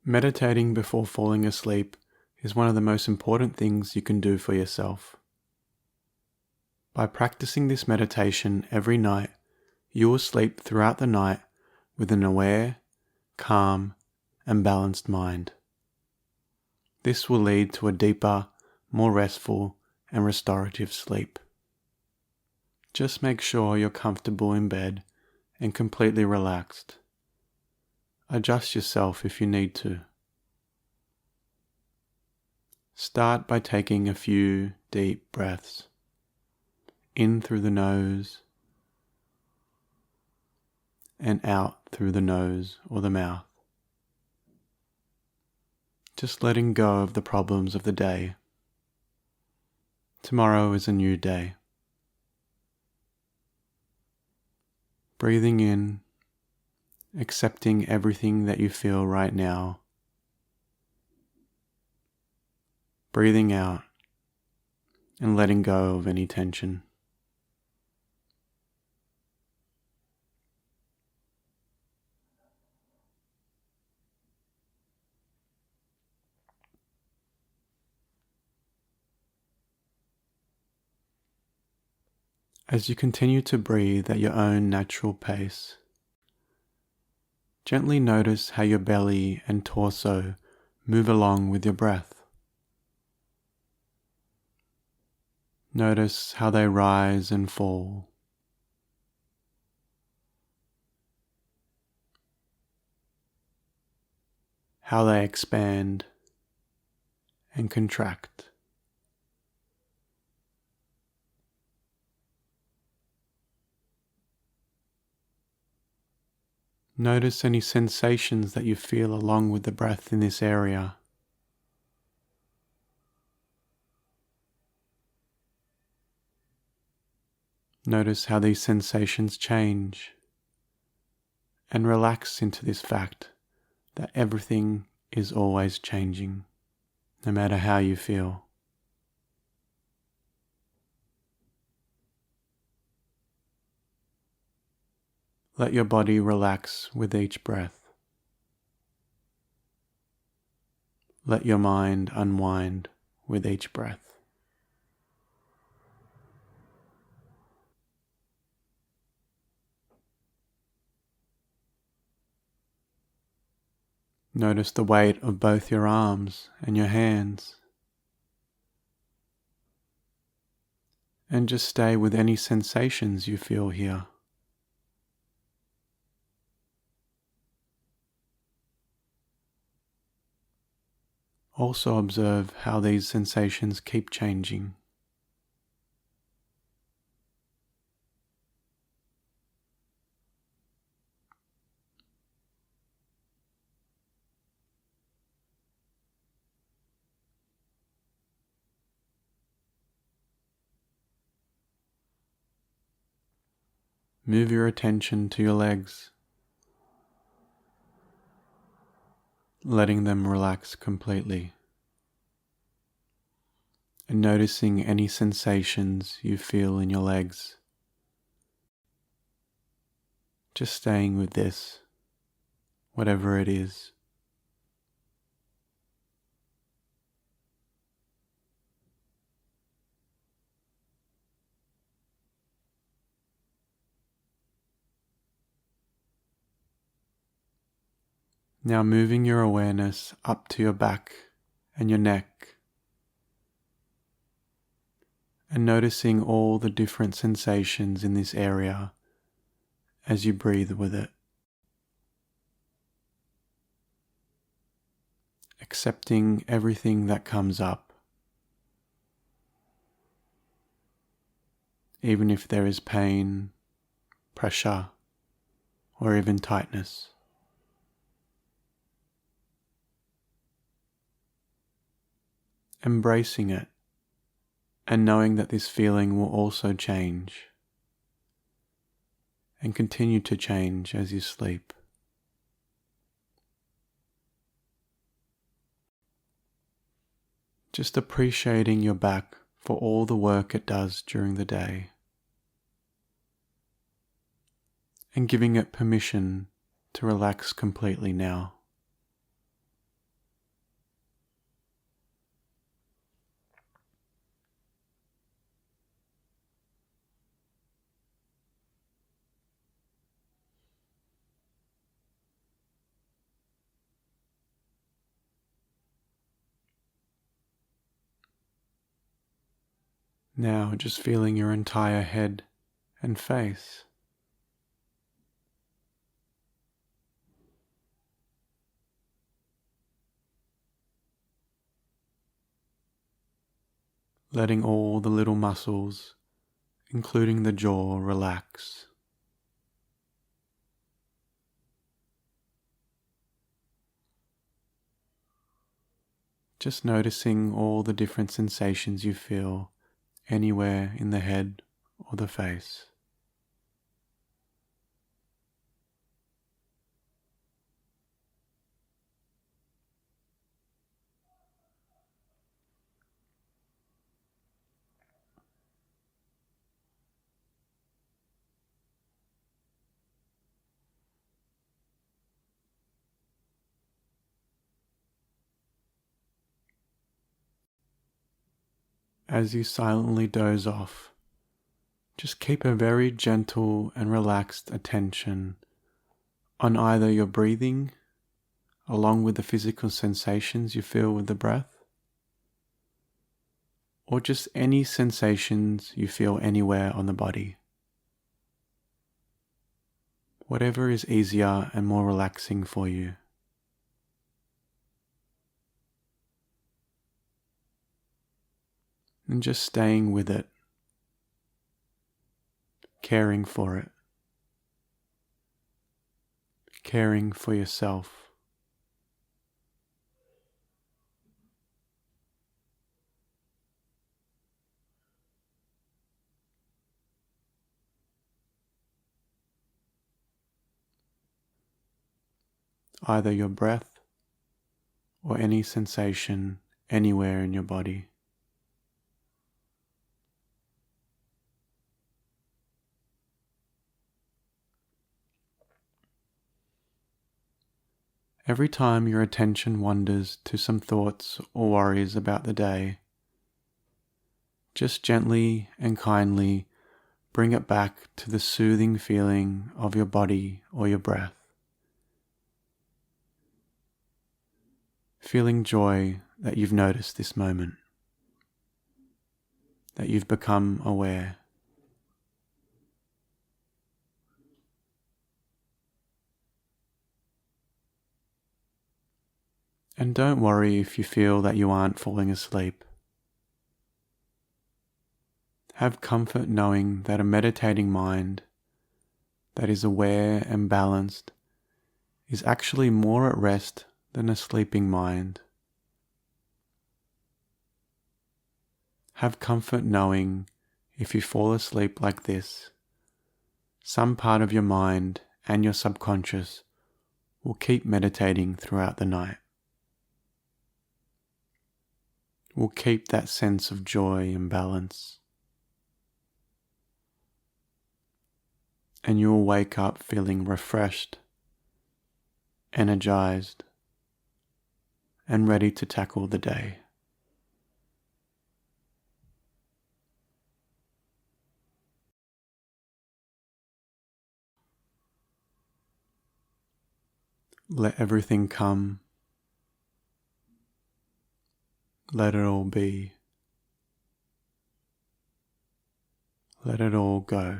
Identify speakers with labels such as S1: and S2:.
S1: Meditating before falling asleep is one of the most important things you can do for yourself. By practicing this meditation every night, you will sleep throughout the night with an aware, calm, and balanced mind. This will lead to a deeper, more restful, and restorative sleep. Just make sure you're comfortable in bed and completely relaxed. Adjust yourself if you need to. Start by taking a few deep breaths in through the nose and out through the nose or the mouth. Just letting go of the problems of the day. Tomorrow is a new day. Breathing in, accepting everything that you feel right now. Breathing out and letting go of any tension. As you continue to breathe at your own natural pace, gently notice how your belly and torso move along with your breath. Notice how they rise and fall. How they expand and contract. Notice any sensations that you feel along with the breath in this area. Notice how these sensations change and relax into this fact that everything is always changing, no matter how you feel. Let your body relax with each breath. Let your mind unwind with each breath. Notice the weight of both your arms and your hands. And just stay with any sensations you feel here. Also observe how these sensations keep changing. Move your attention to your legs, letting them relax completely, and noticing any sensations you feel in your legs. Just staying with this, whatever it is. Now moving your awareness up to your back and your neck, and noticing all the different sensations in this area as you breathe with it. Accepting everything that comes up, even if there is pain, pressure, or even tightness. Embracing it and knowing that this feeling will also change and continue to change as you sleep. Just appreciating your back for all the work it does during the day and giving it permission to relax completely now. Now just feeling your entire head and face. Letting all the little muscles, including the jaw, relax. Just noticing all the different sensations you feel anywhere in the head or the face. As you silently doze off, just keep a very gentle and relaxed attention on either your breathing, along with the physical sensations you feel with the breath, or just any sensations you feel anywhere on the body. Whatever is easier and more relaxing for you. And just staying with it, caring for it, caring for yourself. Either your breath or any sensation anywhere in your body. Every time your attention wanders to some thoughts or worries about the day, just gently and kindly bring it back to the soothing feeling of your body or your breath. Feeling joy that you've noticed this moment, that you've become aware. And don't worry if you feel that you aren't falling asleep. Have comfort knowing that a meditating mind that is aware and balanced is actually more at rest than a sleeping mind. Have comfort knowing if you fall asleep like this, some part of your mind and your subconscious will keep meditating throughout the night. Will keep that sense of joy and balance. And you will wake up feeling refreshed, energized, and ready to tackle the day. Let everything come. Let it all be. Let it all go.